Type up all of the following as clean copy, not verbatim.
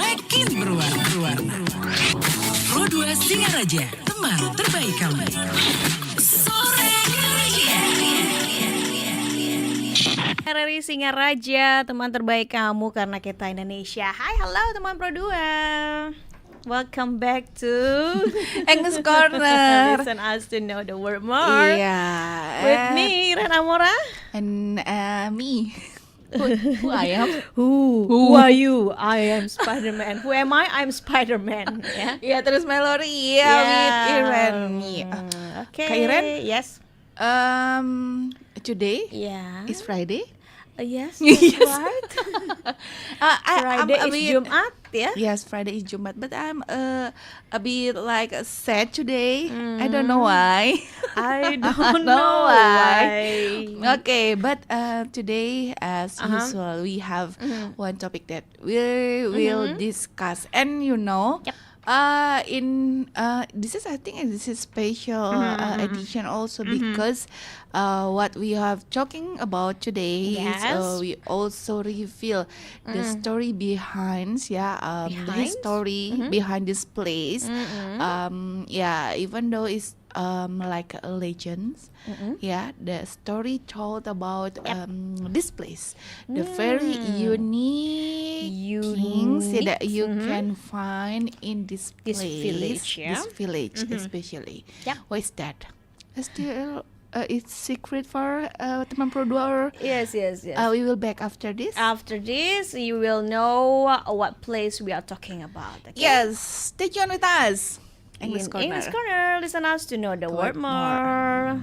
Makin berwarna. Pro 2 Singaraja, teman terbaik kamu. Sore Raja. RRI Singaraja, teman terbaik kamu karena kita Indonesia. Hai, halo teman Pro 2. Welcome back to English Corner. Listen us to know the word more. Yeah. With me, Ren Amora. And me. Who I am? Who are you? I am Spider-Man. Who am I? I'm Spider-Man. Ya. Ya terus Mallory ya with Iren. Oke. Kak Iren? Yes. Today Yeah. is Friday. Yes. Yes. That's right. Friday I'm a is bit- Jumat ya. Yes, Friday is Jumat, but I'm a bit like sad today. I don't know why. I don't don't know know why. why. Okay, but today, as usual, we have one topic that we will discuss, and Yep. this is I think this is special edition also because what we have talking about today is Yes. we also reveal the story behind the Behind? history behind this place. Even though it's like a legend, the story told about this place, the very unique things that you can find in this This place, village, yeah? this village especially. Yep. What is that? Still, it's secret for teman Pro 2 or Yes. we will back after this. After this, you will know what place we are talking about. Okay? Yes, stay tuned with us. In English Corner. English Corner, listen us to know the word Word more. more.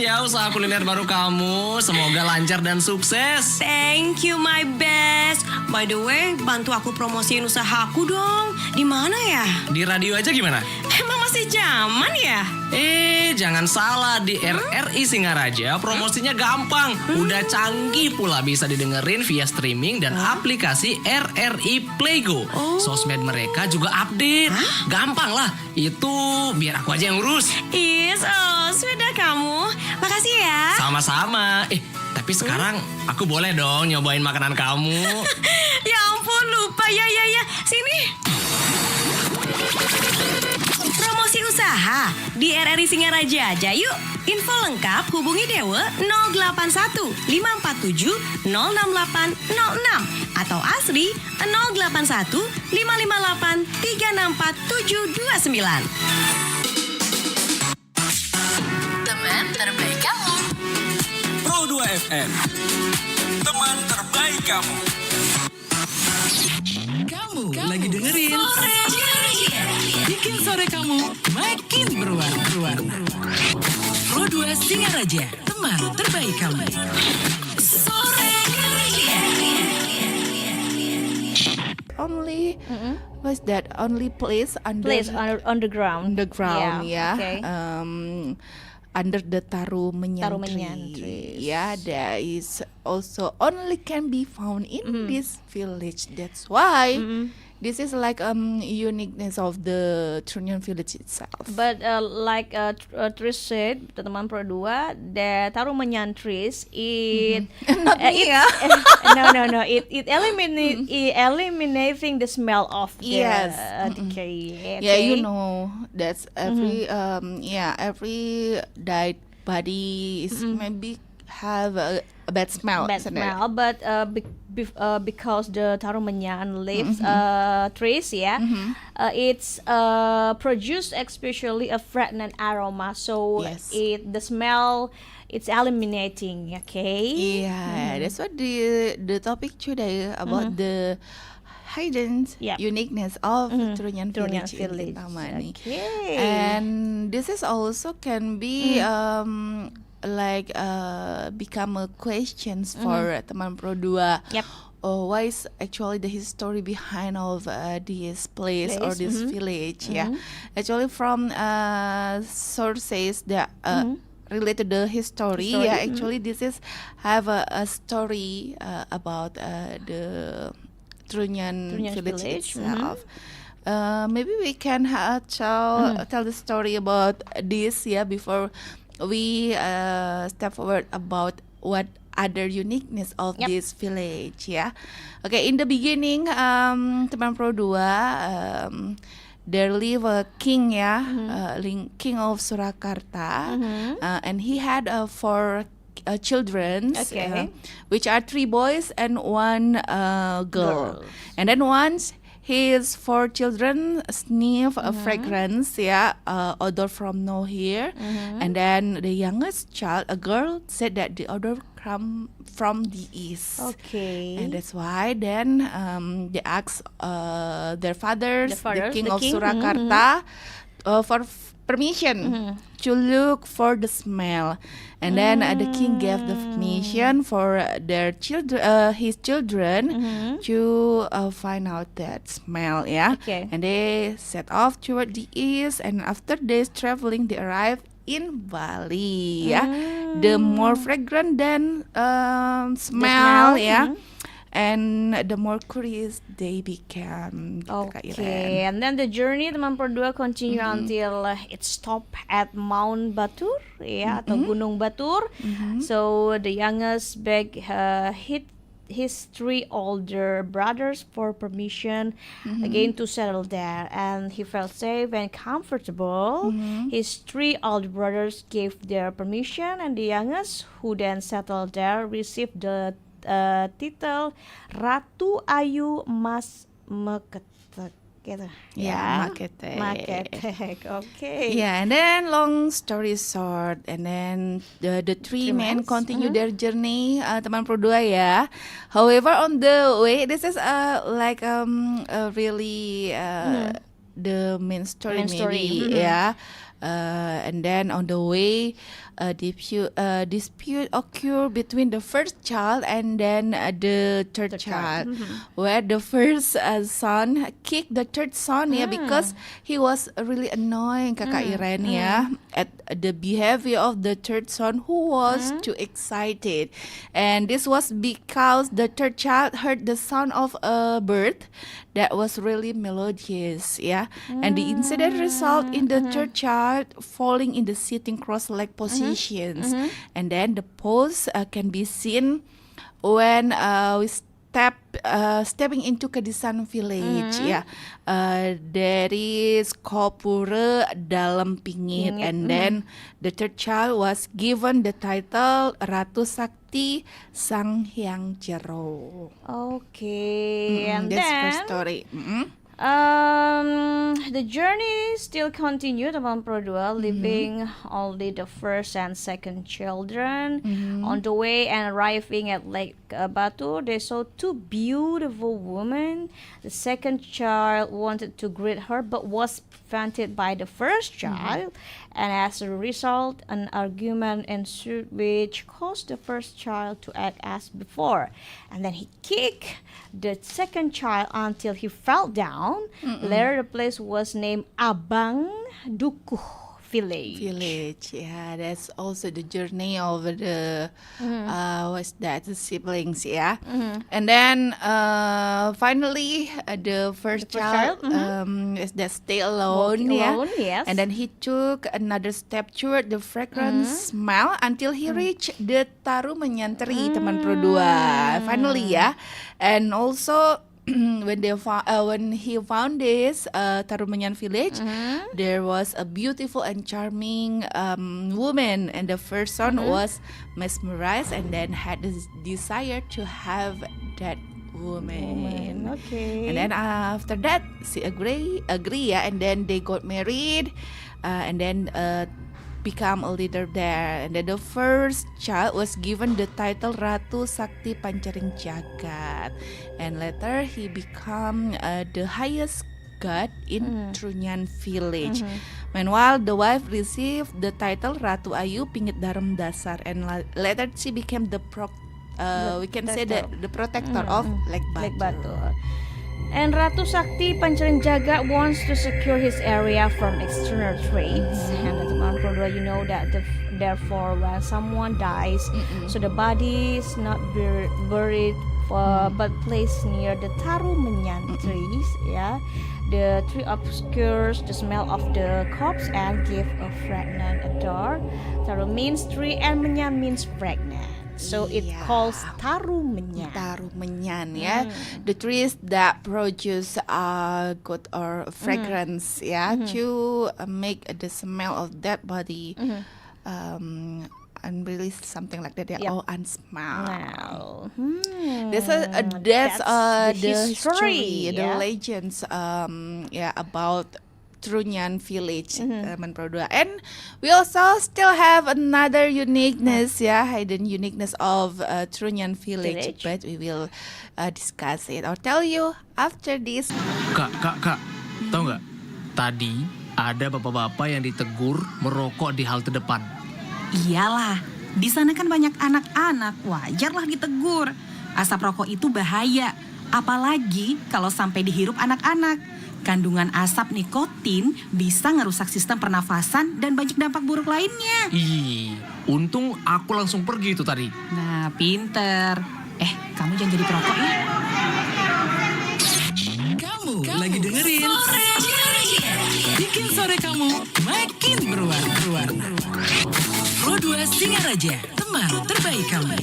ya usaha kuliner baru kamu. Semoga lancar dan sukses. Thank you my best. By the way, bantu aku promosiin usahaku dong. Di mana ya? Di radio aja gimana? Emang masih zaman ya? Jangan salah, di RRI Singaraja promosinya gampang. Udah canggih pula, bisa didengerin via streaming dan aplikasi RRI Playgo. Sosmed mereka juga update. Gampang lah, itu biar aku aja yang urus. Sudah kamu. Makasih ya. Sama-sama. Tapi sekarang aku boleh dong nyobain makanan kamu. Ya ampun, lupa. Ya. Sini. Promosi usaha di RRI Singaraja aja yuk. Info lengkap hubungi Dewa 081 547 068 06 atau Asri 081 558 364 729. Teman terbaik kamu. Pro 2 FM, teman terbaik kamu. Kamu lagi dengerin Sore Singaraja. Bikin sore kamu makin berwarna. Pro 2 Singaraja, teman terbaik kamu. Sore Singaraja. Only was that only place Underground. underground Yeah, ya. okay. Under the Tarumenyan Tarumenyan tree. trees. Yeah, there is also only can be found in this village. That's why this is like uniqueness of the Trunyan village itself. But like Trish said, teman Pro 2, the Tarumenyan trees, it Not me, ya. no, it eliminating the smell of the Yes. decay. Yeah, okay? you know that's every every died body is maybe have a bad smell. Bad isn't it? smell, but because the Tarumenyan leaves trees, it's produce especially a fragrant aroma, so Yes. the smell it's eliminating. Okay. Yeah, that's what the topic today about the hidden Yep. uniqueness of Trunyan Trunyan village in village. Kintamani. Okay. And this is also can be become a questions for teman Pro 2. Yep. Why is actually the history behind of this place or this village? Yeah, actually from sources that related the history. Yeah, actually this is have a story about the Trunyan village village, itself. Maybe we can tell the story about this before we step forward about what other uniqueness of this village Okay, in the beginning teman Pro 2 there live a king king of Surakarta and he had 4 children, which are 3 boys and 1 girl. And then once his 4 children sniff a fragrance, odor from nowhere, and then the youngest child, a girl, said that the odor come from the east. Okay. And that's why then they asked their fathers, the king of Surakarta, for permission to look for the smell, and then the king gave the permission for their children, his children, to find out that smell. Okay. And they set off toward the east, and after days traveling, they arrived in Bali. The more fragrant than smell. And the more curious they became. gitu, Kak Iren. Okay, and then the journey teman Pro 2 continue until it stop at Mount Batur, atau Gunung Batur. So the youngest begged his 3 older brothers for permission again to settle there, and he felt safe and comfortable. His 3 older brothers gave their permission, and the youngest, who then settled there, received the title Ratu Ayu Mas Meketek gitu. Maketek. Maketek. Okay. Yeah, and then long story short, and then the 3 men continue their journey, teman Pro 2 However, on the way, this is like really the main story maybe. And then on the way, a dispute occurred between the first child and then the third child, where the first son kicked the third son because he was really annoying Kakak Iren at the behavior of the third son who was too excited, and this was because the third child heard the sound of a bird that was really melodious, and the incident resulted in the third child falling in the sitting cross-leg positions, and then the pose can be seen when we stepping into Kedisan village, dari Skopure dalam Pingit, and then the third child was given the title Ratu Sakti Sang Hyang Jero. Okay, and That's then first story. the journey still continued among Pro2, leaving only the first and second children. On the way and arriving at Lake Batu, they saw two beautiful women. The second child wanted to greet her but was prevented by the first child, and as a result, an argument ensued which caused the first child to act as before. And then he kicked the second child until he fell down. Later, the place was named Abang Dukuh village. Yeah, that's also the journey of the the siblings, and then finally the first child is that stay alone, yes. and then he took another step toward the fragrant smell until he reached the Taru Menyantri, teman Pro2 finally, and also when he found this Tarumanyan village, there was a beautiful and charming woman, and the first son was mesmerized and then had this desire to have that woman. Okay. And then after that, she agree, and then they got married, and then become a leader there, and then the first child was given the title Ratu Sakti Pancaring Jagat, and later he became the highest god in Trunyan village. Meanwhile, the wife received the title Ratu Ayu Pingit Daram Dasar, and later she became the protector of Lake Batu. And Ratu Sakti Pancaring Jagat wants to secure his area from external threats. And teman Pro2, you know that therefore when someone dies, so the body is not buried but placed near the Taru Menyan trees. The tree obscures the smell of the corpse and give a fragrant odor. Taru means tree and Menyan means fragrant. So it calls Taru Menyan. Taru Menyan, the trees that produce good or fragrance, to make the smell of dead body and release something like that. Unsmell. Wow. That's the history, the legends, about Trunyan village, teman Pro2. And we also still have another uniqueness, hidden uniqueness of Trunyan village, but we will discuss it or tell you after this. Kak, tahu nggak? Tadi ada bapak-bapak yang ditegur merokok di halte depan. Iyalah, di sana kan banyak anak-anak, wajarlah ditegur. Asap rokok itu bahaya, apalagi kalau sampai dihirup anak-anak. Kandungan asap nikotin bisa ngerusak sistem pernafasan dan banyak dampak buruk lainnya. Untung aku langsung pergi itu tadi. Nah, pinter. Kamu jangan jadi perokok ya. Kamu lagi dengerin Bikin sore kamu makin berwarna. Pro2 Singaraja, teman terbaik kamu.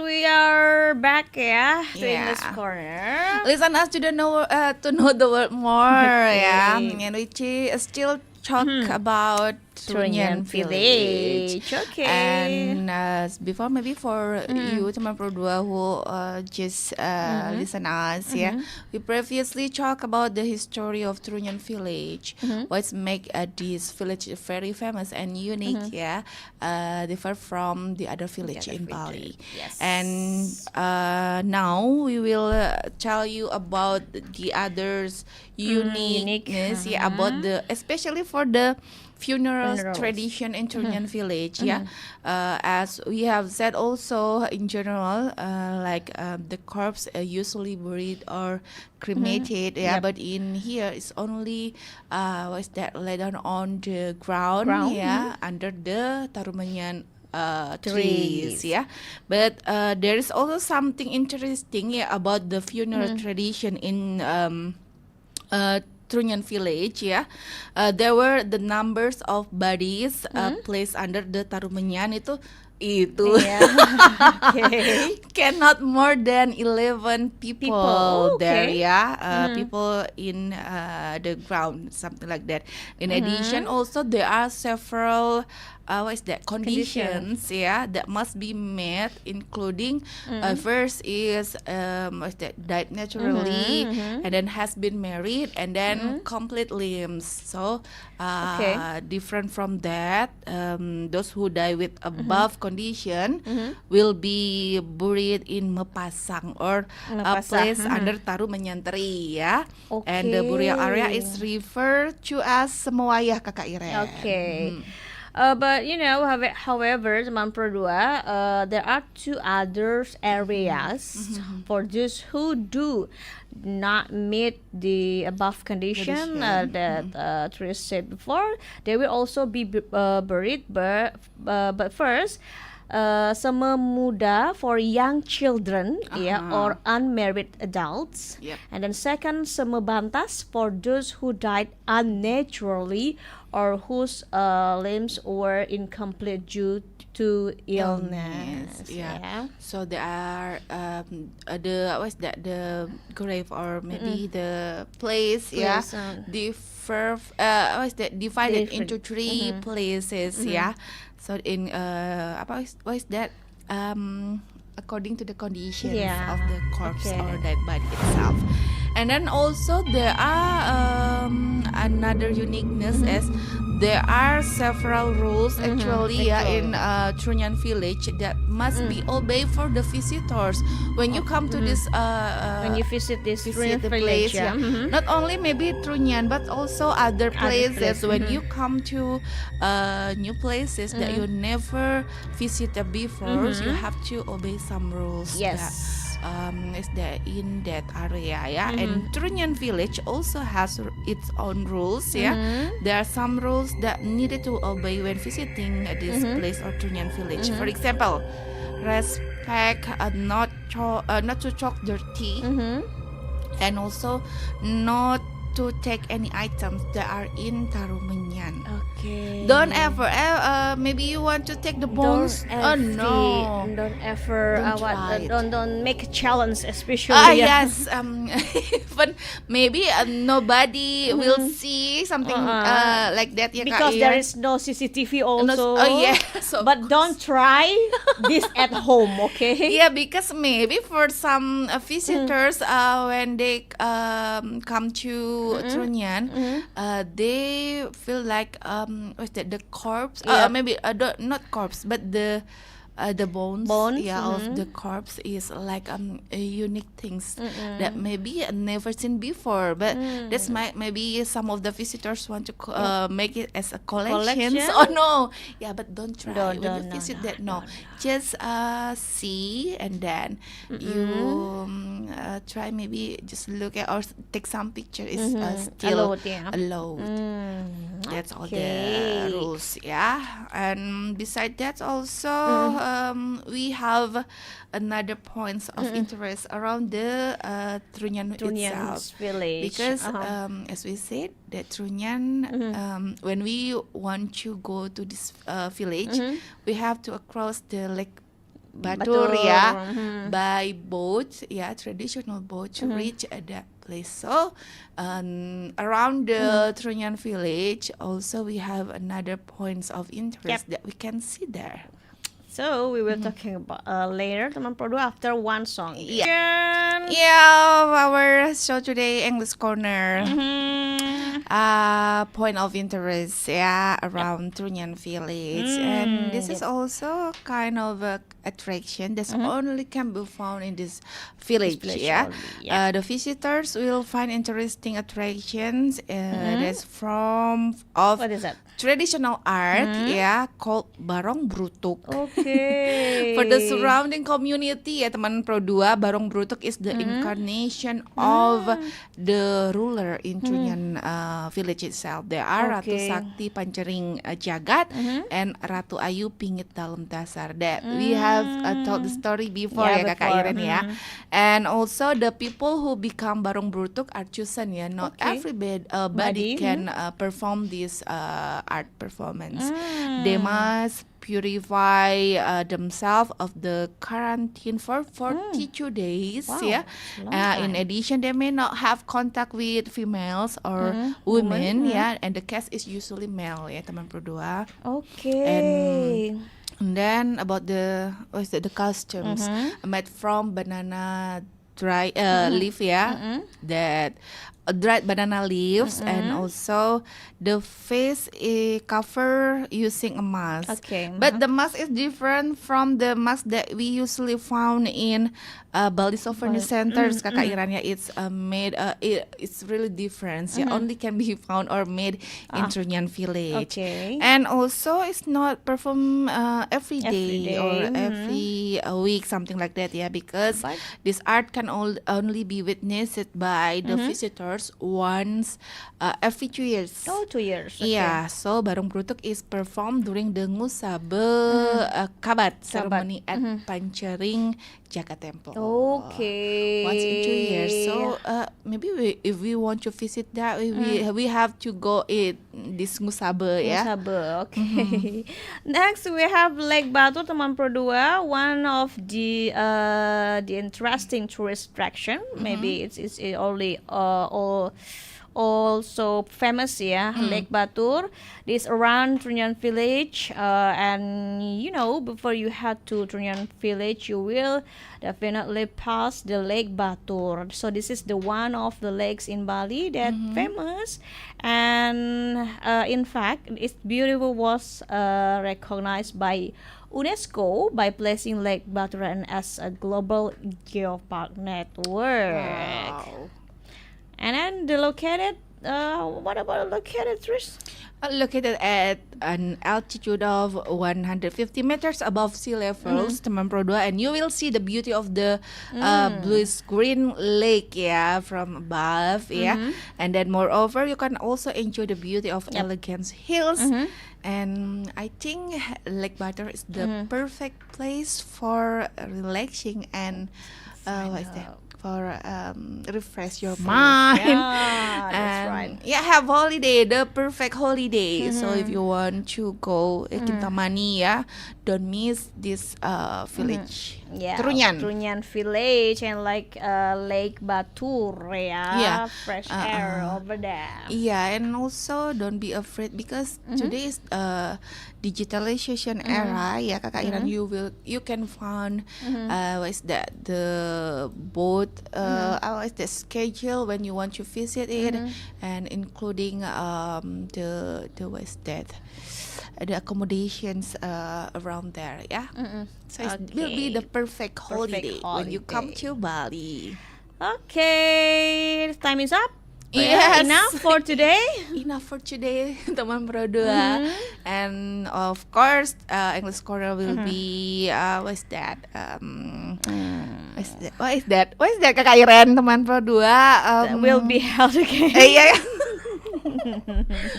We are back to English Corner. Listen us to know the word more, and we still talk about Trunyan Village. Okay. And before maybe for you teman Pro2 who just listen us, yeah, we previously talk about the history of Trunyan Village. What's make this village very famous and unique, yeah, differ from the other village in Bali. Yes. And now we will tell you about the others uniqueness, yeah, about the especially for the funerals tradition in Trunyan Village, yeah. As we have said also in general, like the corpse usually buried or cremated, yeah. But in here it's only what's that, laid down on the ground. Yeah, under the Tarumanyan trees, yeah. But there is also something interesting, yeah, about the funeral tradition in Trunyan Village, yeah. There were the numbers of bodies placed under the Tarumanyan itu Okay. cannot more than 11 people, Oh, there, okay. yeah. People in the ground, something like that. In addition, also there are several conditions, yeah, that must be met, including first is died naturally, and then has been married, and then complete limbs. So different from that, those who die with above condition will be buried in Mepasang or a place under Tarumanyan tree, yeah. And the burial area is referred to as Semawayah, Kakak Iren. Okay. But you know, however, teman Pro2, there are two other areas for those who do not meet the above condition that Tris said before. They will also be buried, but first. Sama muda for young children, yeah, or unmarried adults. Yep. And then second, sama bantas for those who died unnaturally or whose limbs were incomplete due to illness. Yeah. So there are the grave or maybe the place, yeah, divided into three places, yeah. So in what is that? According to the conditions of the corpse or dead body itself. And then also there are another uniqueness as there are several rules actually in Trunyan Village that must be obeyed for the visitors when you come to this when you visit this visit the village, place, yeah. Not only maybe Trunyan but also other places. When you come to new places that you never visited before, you have to obey some rules. Yes. Is that in that area, yeah. And Trunyan Village also has its own rules, yeah. There are some rules that needed to obey when visiting this place or Trunyan Village. For example, respect not to talk dirty, and also not to take any items that are in Tarumanyan. Okay. Don't ever, maybe you want to take the bones. Don't ever Don't try it. don't make a challenge, especially. Yes. Even maybe nobody will see something like that, yeah, because Kak there Ian. is no CCTV also. So But don't try this at home, okay? yeah, because maybe for some visitors, when they come to Trunyan, they feel like what's that? The corpse, maybe not corpse, but the bones, yeah, of the corpse is like a unique things that maybe never seen before. But that's maybe some of the visitors want to make it as a collection. Oh no, yeah, but don't try when you visit that. No, just see and then you try maybe just look at or take some picture. Is still allowed. That's all the rules, yeah. And beside that also we have another points of interest around the Trunyan itself Village. because as we said that Trunyan when we want to go to this village we have to cross the Lake Batur, yeah, by boat, yeah, traditional boat to reach that place. So around the Trunyan village, also we have another points of interest that we can see there. So we will talking about later, teman Pro 2, after one song. Yeah. Yeah, our show today, English Corner. Point of interest, around Trunyan village, and this is also kind of a attraction that's only can be found in this village. Only, The visitors will find interesting attractions that's from of What is that? traditional art, called Barong Brutuk. Okay. For the surrounding community, teman Pro 2, Barong Brutuk is the incarnation of the ruler in Trunyan village itself. There are Ratu Okay. Sakti Pancering Jagat and Ratu Ayu Pingit Dalam Dasar. That we have told the story before Kakak before. Iren And also the people who become Barong Brutuk are chosen Not Okay. everybody Body, can perform this art performance. They must purify themselves of the quarantine for 42 days. Wow, Yeah. it's a long In time. addition, they may not have contact with females or women. And the cast is usually male. Teman Pro 2. Okay. And then about the the costumes made from banana dry leaf, that dried banana leaves, and also the face is cover using a mask. Okay, But the mask is different from the mask that we usually found in Bali souvenir centers, Kakak Iran. It's made. It's really different. Only can be found or made in Trunyan village. Okay. And also it's not performed every day, day, or every week, something like that. Because But- this art can only be witnessed by the visitors once every 2 years. Oh, 2 years. Okay. Yeah, so Barong Brutuk is performed during the Ngusabe Kabat ceremony at Pancering Jagat Temple. Okay. Once in 2 years. So maybe if we want to visit that, we have to go in this Ngusabe, Sabar, okay. Next we have Lake Batu, teman Pro 2, one of the interesting tourist attraction. Maybe it's only also famous, Lake Batur. This around Trunyan village, and before you head to Trunyan village, you will definitely pass the Lake Batur. So this is the one of the lakes in Bali that famous, and in fact, its beauty was recognized by UNESCO by placing Lake Baturan as a global geopark network. Wow. And then the located, what about located, Trish? Located at an altitude of 150 meters above sea levels, teman Pro 2, and you will see the beauty of the bluish green lake, from above, and then moreover you can also enjoy the beauty of Elegance Hills. And I think Lake Batur is the perfect place for relaxing and what is that? For refresh your mind. Yeah, that's right. Yeah, have holiday, the perfect holiday. So if you want to go Kintamani, don't miss this village. Yeah, Trunyan. village and like Lake Batur, fresh air over there. Yeah, and also don't be afraid because today is digitalization era, Kakak Iran. You can find what is that, the boat, what is the schedule when you want to visit it, and including the what is that, the accommodations around there, So it will be the perfect holiday when you come holiday. to Bali. Okay, time is up. Yes. Enough for today. Enough for today, teman Pro 2. And of course, English Corner will be what is that? What is that? Kakak Iren, teman Pro 2? Will be held again. Yeah.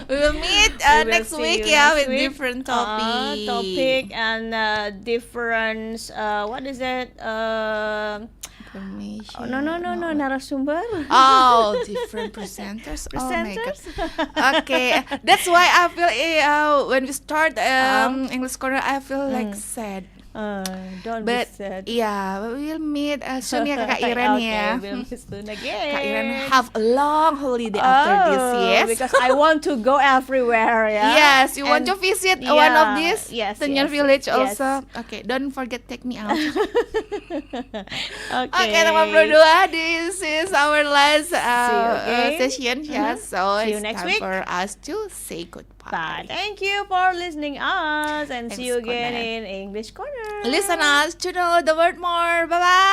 We will meet We will next see week, you next with week. different topic. Topic and different. What is that? Information. No, narasumber. Oh, different presenters. Oh my God. Presenters. Okay, that's why I feel when we start English Corner, I feel like sad. Don't But be sad. yeah, we'll meet soon ya Kak Iren ya. Okay, we'll meet soon again. Kak Iren have a long holiday after this, yes? Because I want to go everywhere, yeah. Yes, you want And- to visit one of these Yes, Tenyan yes, Village yes. also. Okay, don't forget take me out. Okay. Okay, teman Pro 2, this is our last again. session. Yeah, so See you it's next time week. for us to say Bye. goodbye. Thank you for listening us and see you Thanks, again Corner. in English Corner. Listen us to know the word more. Bye bye.